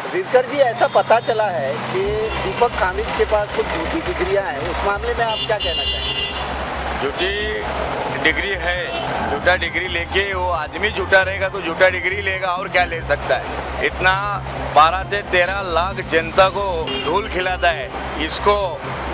वीरकर जी, ऐसा पता चला है कि दीपक कामित के पास कुछ झूठी डिग्रियां हैं, उस मामले में आप क्या कहना चाहेंगे? झूठी डिग्री है, झूठा डिग्री लेके वो आदमी झूठा रहेगा तो झूठा डिग्री लेगा और क्या ले सकता है। इतना 12 से 13 लाख जनता को धूल खिलाता है, इसको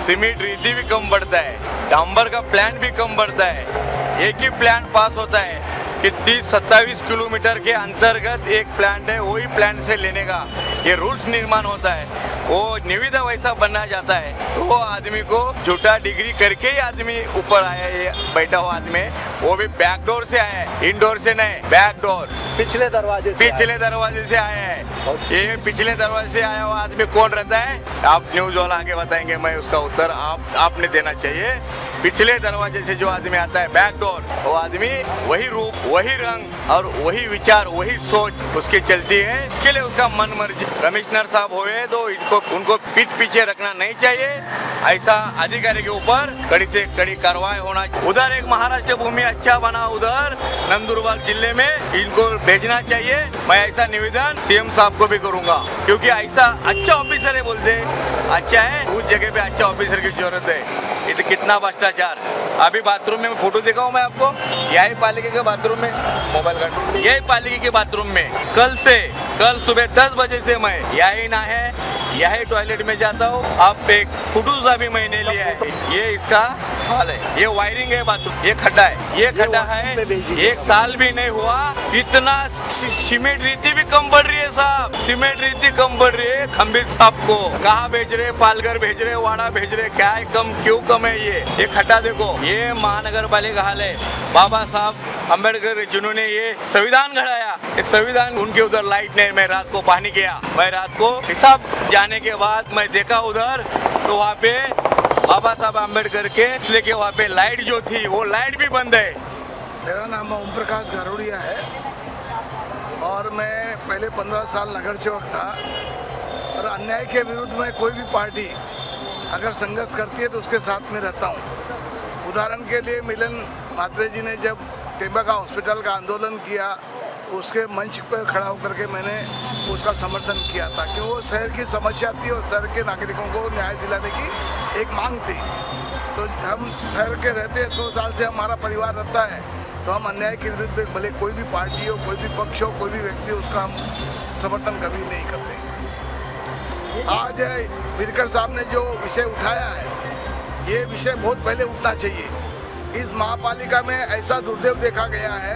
सीमेंट रेती भी कम बढ़ता है, डांबर का प्लांट भी कम बढ़ता है। एक ही प्लांट पास होता है कि 30-27 किलोमीटर के अंतर्गत एक प्लांट है, वही प्लांट से लेने का ये रूल्स निर्माण होता है। वो निविदा वैसा बनना जाता है तो वो आदमी को झूठा डिग्री करके ही आदमी ऊपर आया है। ये बैठा हुआ आदमी वो भी बैक डोर से आया है, इनडोर से नहीं, बैक डोर, पिछले दरवाजे से आया है। ये पिछले दरवाजे से आया हुआ आदमी कौन रहता है? आप न्यूज वाला आगे बताएंगे, मैं उसका उत्तर आपने देना चाहिए। पिछले दरवाजे से जो आदमी आता है बैक डोर, वो आदमी वही रूप, वही रंग और वही विचार, वही सोच उसकी चलती है। इसके लिए उसका मन मर्जी। कमिश्नर साहब हुए तो उनको पीठ पीछे रखना नहीं चाहिए, ऐसा अधिकारी के ऊपर कड़ी से कड़ी कार्रवाई होना। उधर एक महाराष्ट्र भूमि अच्छा बना, उधर नंदुरबार जिले में इनको भेजना चाहिए। मैं ऐसा निवेदन सीएम साहब को भी करूंगा, क्योंकि ऐसा अच्छा ऑफिसर है, बोलते अच्छा है, उस जगह पे अच्छा ऑफिसर की जरूरत है। ये तो कितना भ्रष्टाचार। अभी बाथरूम में फोटो दिखाऊं मैं आपको, यही पालिका के बाथरूम में, मोबाइल का यही पालिका के बाथरूम में कल सुबह 10 बजे से मैं यही ना है, यही टॉयलेट में जाता हूँ। आप एक फोटोज अभी मैंने लिया है, ये इसका हाल है। ये वायरिंग है बाथरूम, ये खड्डा है, ये खड्डा है, 1 साल भी नहीं हुआ, इतना सीमेंट रेती भी कम बढ़ रही है साहब, सीमेंट रेती कम बढ़ रही है। खंबित साहब को कहाँ भेज रहे, पालघर भेज रहे, वाड़ा भेज रहे, क्या है कम, क्यों कम है? ये खड्डा देखो, ये महानगर पालिका हाल है। बाबा साहब अम्बेडकर जिन्होंने ये संविधान घड़ाया, इस संविधान उनके उधर लाइट नहीं, मैं रात को पानी किया, मैं रात को हिसाब जाने के बाद मैं देखा उधर तो वहाँ पे बाबा साहब अम्बेडकर के लेके वहाँ पे लाइट जो थी वो लाइट भी बंद है। मेरा नाम ओम प्रकाश गारोड़िया है और मैं पहले 15 साल नगर सेवक था और अन्याय के विरुद्ध में कोई भी पार्टी अगर संघर्ष करती है तो उसके साथ में रहता हूँ। उदाहरण के लिए मिलन म्हात्रे जी ने जब टेम्बाका हॉस्पिटल का आंदोलन किया, उसके मंच पर खड़ा होकर के मैंने उसका समर्थन किया था कि वो शहर की समस्या थी और शहर के नागरिकों को न्याय दिलाने की एक मांग थी। तो हम शहर के रहते 100 साल से हमारा परिवार रहता है, तो हम अन्याय के विरुद्ध भले कोई भी पार्टी हो, कोई भी पक्ष हो, कोई भी व्यक्ति हो, उसका हम समर्थन कभी नहीं करते। आज वीरकर साहब ने जो विषय उठाया है, ये विषय बहुत पहले उठना चाहिए। इस महापालिका में ऐसा दुर्दैव देखा गया है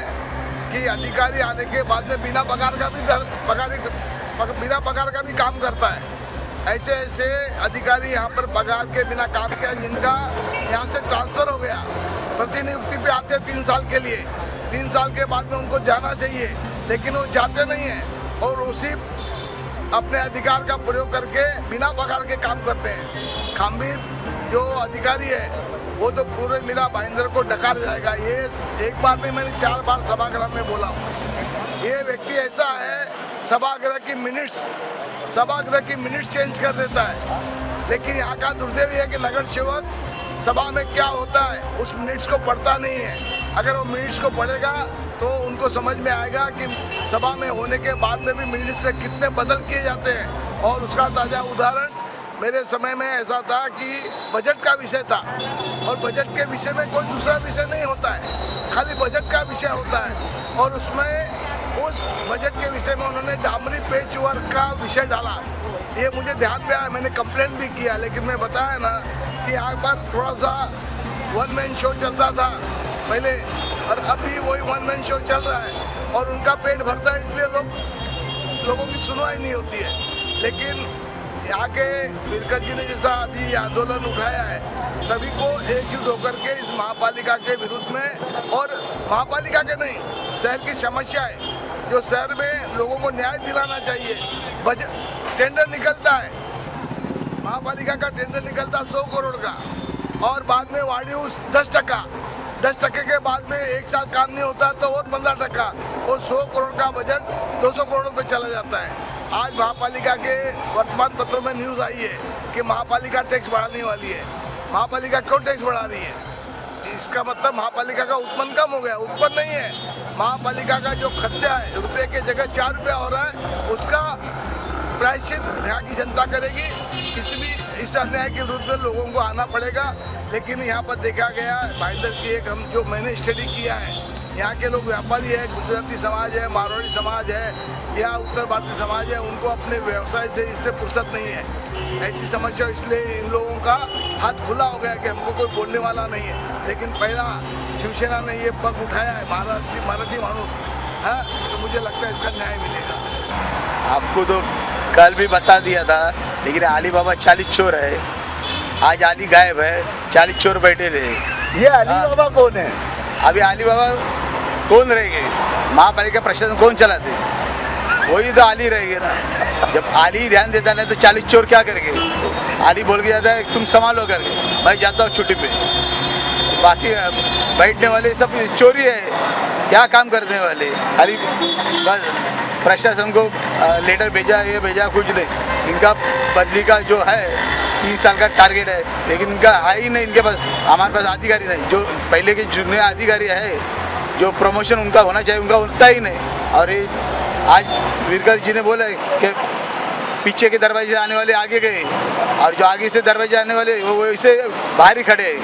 कि अधिकारी आने के बाद में बिना पगार का भी काम करता है। ऐसे अधिकारी यहाँ पर पगार के बिना काम किया, जिनका यहाँ से ट्रांसफर हो गया, प्रतिनियुक्ति पे आते 3 साल के लिए, 3 साल के बाद में उनको जाना चाहिए, लेकिन वो जाते नहीं हैं और उसी अपने अधिकार का प्रयोग करके बिना पगार के काम करते हैं। खंबीर जो अधिकारी है वो तो पूरे मीरा भाईंदर को डकार जाएगा। ये एक बार नहीं, मैंने 4 बार सभागृह में बोला हूँ। ये व्यक्ति ऐसा है, सभागृह की मिनट्स चेंज कर देता है। लेकिन यहाँ का दुर्दैव है कि नगर सेवक सभा में क्या होता है उस मिनट्स को पढ़ता नहीं है। अगर वो मिनट्स को पढ़ेगा तो उनको समझ में आएगा कि सभा में होने के बाद में भी मिनट्स में कितने बदल किए जाते हैं। और उसका ताज़ा उदाहरण मेरे समय में ऐसा था कि बजट का विषय था और बजट के विषय में कोई दूसरा विषय नहीं होता है, खाली बजट का विषय होता है। और उसमें उस बजट के विषय में उन्होंने डामरी पेच वर्क का विषय डाला। ये मुझे ध्यान में आया, मैंने कंप्लेंट भी किया, लेकिन मैं बताया ना कि यहाँ पर थोड़ा सा 1 मैन शो चलता था पहले और अभी वही 1 मैन शो चल रहा है और उनका पेट भरता है, इसलिए लोगों की सुनवाई नहीं होती है। लेकिन यहाँ के वीरकर जी ने जैसा अभी आंदोलन उठाया है, सभी को एकजुट होकर के इस महापालिका के विरुद्ध में, और महापालिका के नहीं, शहर की समस्या है जो शहर में लोगों को न्याय दिलाना चाहिए। बजट टेंडर निकलता है, महापालिका का टेंडर निकलता 100 करोड़ का और बाद में वार्ड्यूस 10% के बाद में 1 साल काम नहीं होता तो और 15%, और 100 करोड़ का बजट 200 करोड़ पे चला जाता है। आज महापालिका के वर्तमान पत्रों में न्यूज़ आई है कि महापालिका टैक्स बढ़ाने वाली है। महापालिका क्यों टैक्स बढ़ा रही है? इसका मतलब महापालिका का उत्पन्न कम हो गया। उत्पन्न नहीं है, महापालिका का जो खर्चा है रुपये के जगह 4 रुपया हो रहा है, उसका प्रायश्चित यहाँ की जनता करेगी। इस अन्याय के विरुद्ध लोगों को आना पड़ेगा। लेकिन यहाँ पर देखा गया भाईंदर की एक मैंने स्टडी किया है, यहाँ के लोग व्यापारी है, गुजराती समाज है, मारवाड़ी समाज है या उत्तर भारतीय समाज है, उनको अपने व्यवसाय से इससे फुर्सत नहीं है। ऐसी समस्या, इसलिए इन लोगों का हाथ खुला हो गया कि हमको कोई बोलने वाला नहीं है। लेकिन पहला शिवसेना ने ये पग उठाया है, मराठी मानुस है, तो मुझे लगता है इसका न्याय मिलेगा। आपको तो कल भी बता दिया था, लेकिन अली बाबा 40 चोर है, आज अली गायब है, 40 चोर बैठे रहे। ये अली बाबा कौन है? अभी अली बाबा कौन रहेंगे? महापालिका प्रशासन कौन चलाते? वही तो अली रहेंगे ना। जब अली ध्यान देता नहीं तो 40 चोर क्या करेंगे? अली बोल के जाता है तुम संभालो करके, मैं जाता हूँ छुट्टी पे। बाकी बैठने वाले सब चोरी है, क्या काम करने वाले? अली बस प्रशासन को लेटर भेजा, ये भेजा, कुछ नहीं। इनका बदली का जो है 3 साल का टारगेट है, लेकिन इनका है ही नहीं। इनके पास, हमारे पास अधिकारी नहीं। जो पहले के जुने अधिकारी है, जो प्रमोशन उनका होना चाहिए, उनका होता ही नहीं। और ये आज वीरकर जी ने बोला कि पीछे के दरवाजे आने वाले आगे गए, और जो आगे से दरवाजे आने वाले वो इसे बाहर ही खड़े हैं।